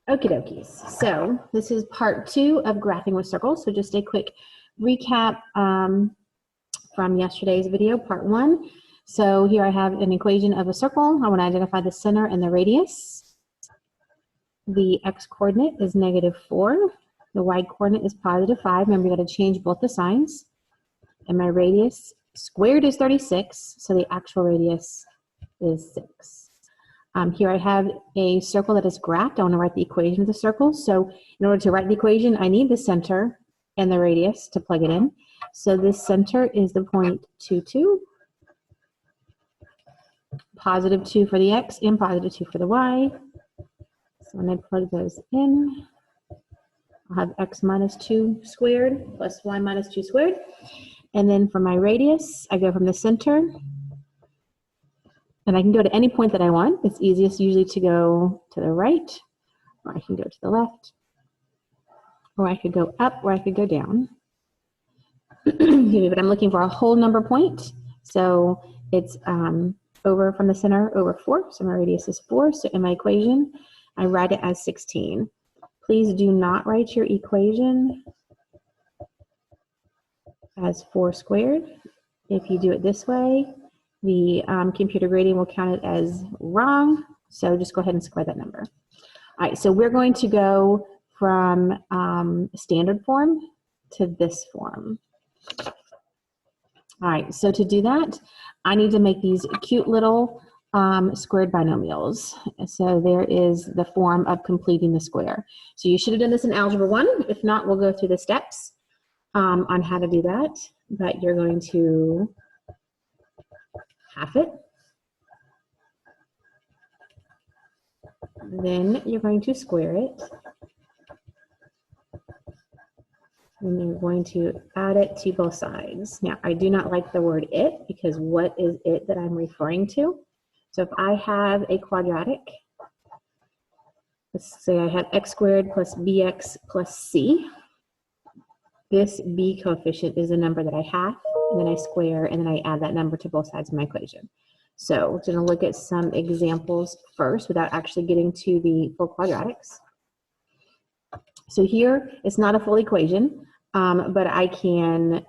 Okie dokies. So this is part 2 of graphing with circles. So just a quick recap from yesterday's video, part 1. So here I have an equation of a circle. I want to identify the center and the radius. The x-coordinate is -4. The y-coordinate is +5. Remember, you got to change both the signs. And my radius squared is 36, so the actual radius is 6. Here I have a circle that is graphed. I want to write the equation of the circle. So in order to write the equation, I need the center and the radius to plug it in. So this center is the point 2, 2. +2 for the x and +2 for the y. So when I plug those in, I'll have x minus 2 squared plus y minus 2 squared. And then for my radius, I go from the center, and I can go to any point that I want. It's easiest usually to go to the right, or I can go to the left, or I could go up, or I could go down. But I'm looking for a whole number point. So it's over from the center over 4. So my radius is 4. So in my equation, I write it as 16. Please do not write your equation as 4 squared. If you do it this way, the computer grading will count it as wrong. So just go ahead and square that number. All right, so we're going to go from standard form to this form. All right, so to do that, I need to make these cute little squared binomials. So there is the form of completing the square. So you should have done this in Algebra 1. If not, we'll go through the steps on how to do that. But you're going to half it. Then you're going to square it. And you're going to add it to both sides. Now, I do not like the word it, because what is it that I'm referring to? So if I have a quadratic, let's say I have x squared plus bx plus c. This b coefficient is the number that I have, and then I square, and then I add that number to both sides of my equation. So we're going to look at some examples first without actually getting to the full quadratics. So here, it's not a full equation, but I can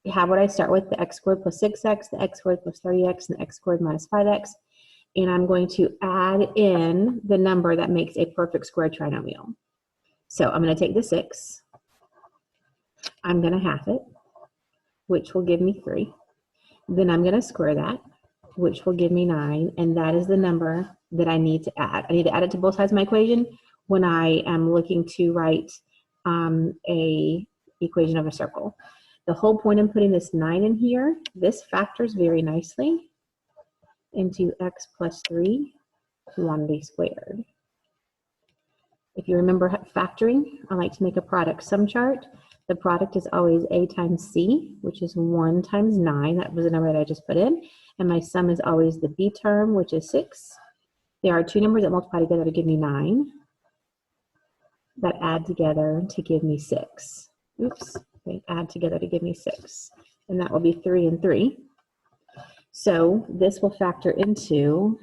have what I start with, the x squared plus 6x, the x squared plus 30x, and the x squared minus 5x. And I'm going to add in the number that makes a perfect square trinomial. So I'm going to take the 6. I'm going to half it, which will give me 3. Then I'm going to square that, which will give me 9. And that is the number that I need to add. I need to add it to both sides of my equation when I am looking to write a equation of a circle. The whole point in putting this 9 in here, this factors very nicely into x plus 3 quantity squared. If you remember factoring, I like to make a product sum chart. The product is always a times c, which is 1 times 9. That was the number that I just put in. And my sum is always the b term, which is 6. There are 2 numbers that multiply together to give me 9. That add together to give me 6. Oops, they add together to give me 6. And that will be 3 and 3. So this will factor into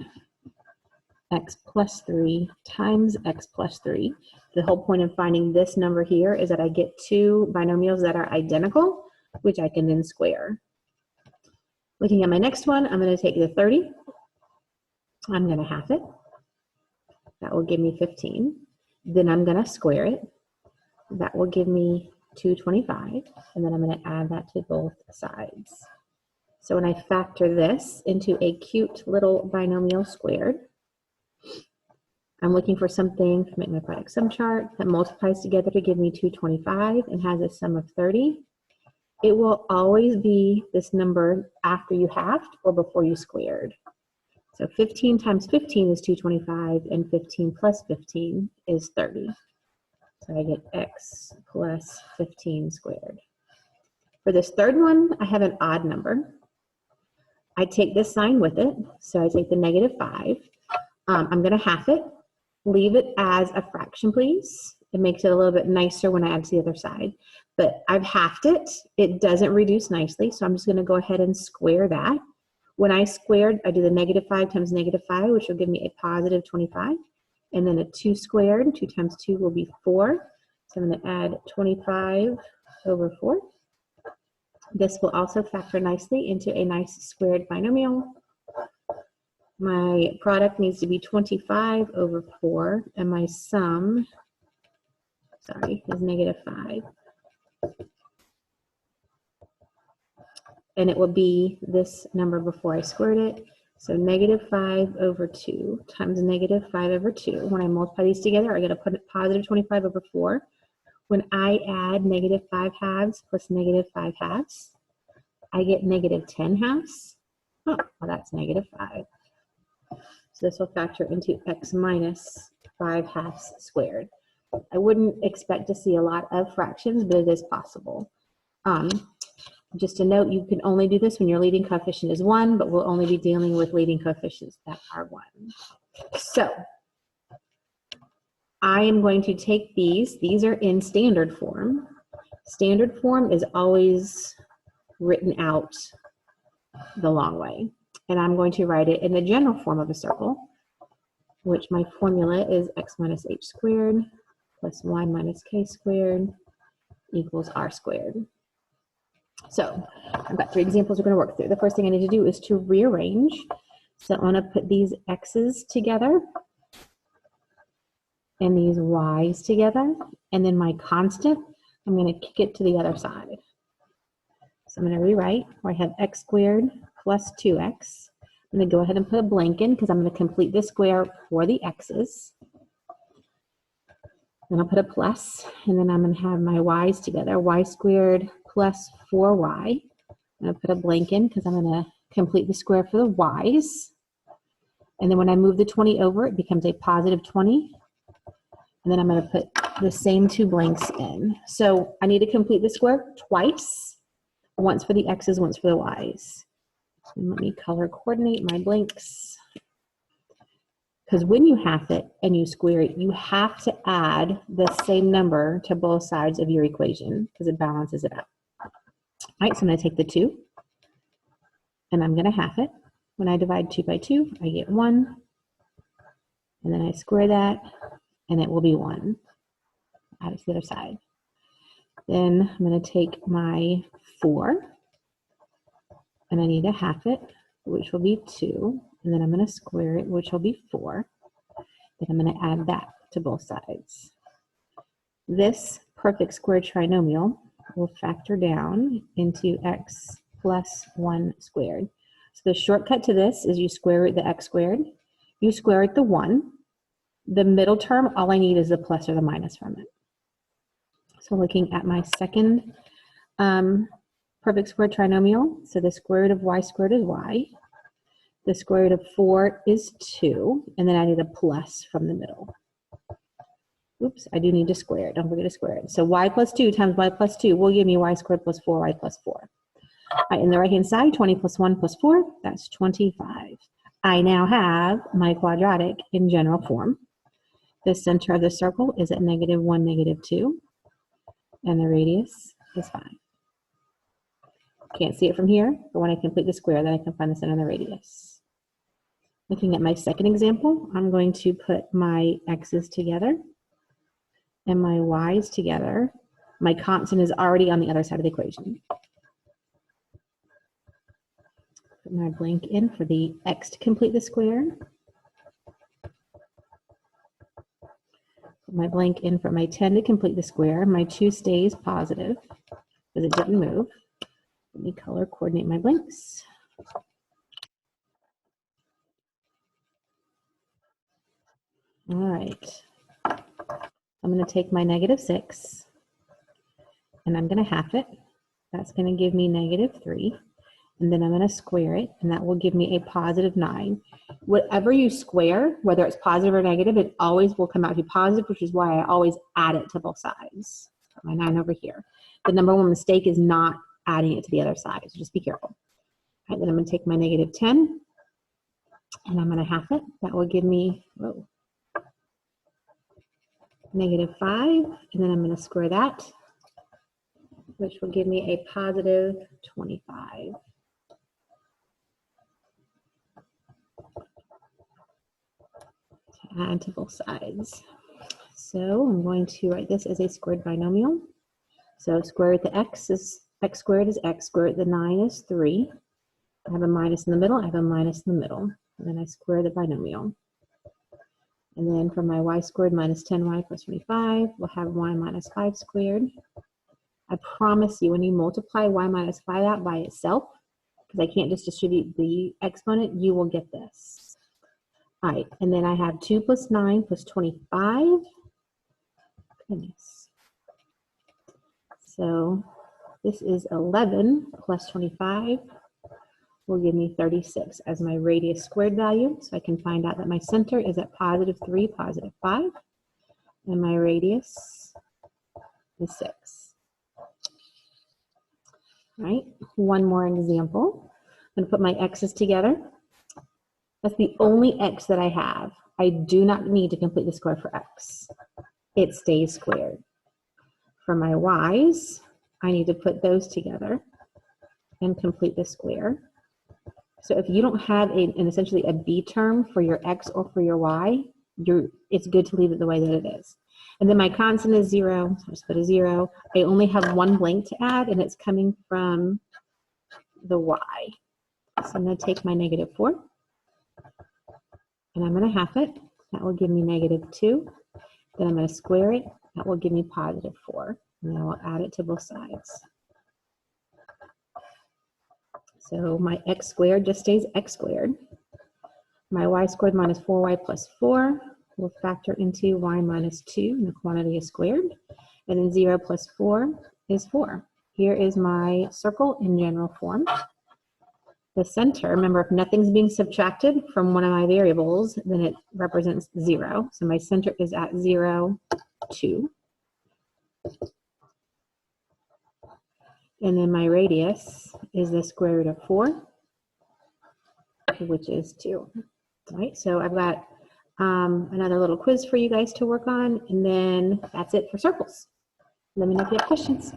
x plus 3 times x plus 3. The whole point of finding this number here is that I get 2 binomials that are identical, which I can then square. Looking at my next one, I'm going to take the 30. I'm going to half it. That will give me 15. Then I'm going to square it. That will give me 225. And then I'm going to add that to both sides. So when I factor this into a cute little binomial squared, I'm looking for something to make my product sum chart that multiplies together to give me 225 and has a sum of 30. It will always be this number after you halved or before you squared. So 15 times 15 is 225, and 15 plus 15 is 30. So I get x plus 15 squared. For this third one, I have an odd number. I take this sign with it, so I take the -5. I'm going to half it. Leave it as a fraction, please. It makes it a little bit nicer when I add to the other side. But I've halved it. It doesn't reduce nicely, so I'm just going to go ahead and square that. When I squared, I do the -5 times -5, which will give me a +25. and then a 2 squared. 2 times 2 will be 4. So I'm going to add 25 over 4. This will also factor nicely into a nice squared binomial. My product needs to be 25 over 4, and my sum, sorry, is -5. And it will be this number before I squared it. So -5 over 2 times -5 over 2. When I multiply these together, I get a positive 25 over 4. When I add -5 halves plus -5 halves, I get -10 halves. Oh, well, that's -5. So this will factor into x minus 5 halves squared. I wouldn't expect to see a lot of fractions, but it is possible. Just a note, you can only do this when your leading coefficient is 1, but we'll only be dealing with leading coefficients that are 1. So I am going to take these. These are in standard form. Standard form is always written out the long way. And I'm going to write it in the general form of a circle, which my formula is x minus h squared plus y minus k squared equals r squared. So I've got 3 examples we're going to work through. The first thing I need to do is to rearrange. So I'm going to put these x's together and these y's together, and then my constant, I'm going to kick it to the other side. So I'm going to rewrite where I have x squared plus 2x. I'm going to go ahead and put a blank in because I'm going to complete this square for the x's. Then I'll put a plus, and then I'm going to have my y's together, y squared plus 4y. I'm going to put a blank in because I'm going to complete the square for the y's. And then when I move the 20 over, it becomes a positive 20. And then I'm going to put the same 2 blanks in. So I need to complete the square twice, once for the x's, once for the y's. And let me color coordinate my blanks. Because when you half it and you square it, you have to add the same number to both sides of your equation because it balances it out. All right, so I'm going to take the 2 and I'm going to half it. When I divide 2 by 2, I get 1. And then I square that and it will be 1. Add it to the other side. Then I'm going to take my 4 and I need to half it, which will be 2. And then I'm going to square it, which will be 4. Then I'm going to add that to both sides. This perfect square trinomial will factor down into x plus 1 squared. So the shortcut to this is you square root the x squared. You square root the 1. The middle term, all I need is the plus or the minus from it. So looking at my second perfect square trinomial, so the square root of y squared is y. The square root of 4 is 2, and then I need a plus from the middle. Oops, I do need to square it. Don't forget to square it. So y plus 2 times y plus 2 will give me y squared plus 4y plus 4. All right, in the right-hand side, 20 plus 1 plus 4, that's 25. I now have my quadratic in general form. The center of the circle is at -1, -2, and the radius is 5. Can't see it from here, but when I complete the square, then I can find the center of the radius. Looking at my second example, I'm going to put my x's together and my y's together. My constant is already on the other side of the equation. Put my blank in for the x to complete the square. Put my blank in for my 10 to complete the square. My 2 stays positive because it didn't move. Let me color coordinate my blanks. All right. I'm going to take my -6 and I'm going to half it. That's going to give me -3. And then I'm going to square it, and that will give me a positive 9. Whatever you square, whether it's positive or negative, it always will come out to be positive, which is why I always add it to both sides. Put my 9 over here. The number 1 mistake is not adding it to the other side, so just be careful. All right, then I'm going to take my -10, and I'm going to half it. That will give me -5, and then I'm going to square that, which will give me a positive 25. add to both sides. So I'm going to write this as a squared binomial. So square root the x squared is x, square root the 9 is 3. I have a minus in the middle, I have a minus in the middle. And then I square the binomial. And then for my y squared minus 10y plus 25, we'll have y minus 5 squared. I promise you, when you multiply y minus 5 out by itself, because I can't just distribute the exponent, you will get this. All right, and then I have 2 plus 9 plus 25. Goodness. So this is 11 plus 25 will give me 36 as my radius squared value. So I can find out that my center is at positive 3, positive 5, and my radius is 6. All right, one more example. I'm going to put my x's together. That's the only x that I have. I do not need to complete the square for x. It stays squared. For my y's, I need to put those together and complete the square. So if you don't have essentially a b term for your x or for your y, it's good to leave it the way that it is. And then my constant is 0, so I just put a 0. I only have one blank to add, and it's coming from the y. So I'm going to take my negative 4, and I'm going to half it. That will give me negative 2. Then I'm going to square it. That will give me positive 4. And then I will add it to both sides. So my x squared just stays x squared. My y squared minus 4y plus 4 will factor into y minus 2, and the quantity is squared. And then 0 plus 4 is 4. Here is my circle in general form. The center, remember, if nothing's being subtracted from one of my variables, then it represents 0. So my center is at 0, 2. And then my radius is the square root of 4, which is 2. All right, so I've got another little quiz for you guys to work on, and then that's it for circles. Let me know if you have questions.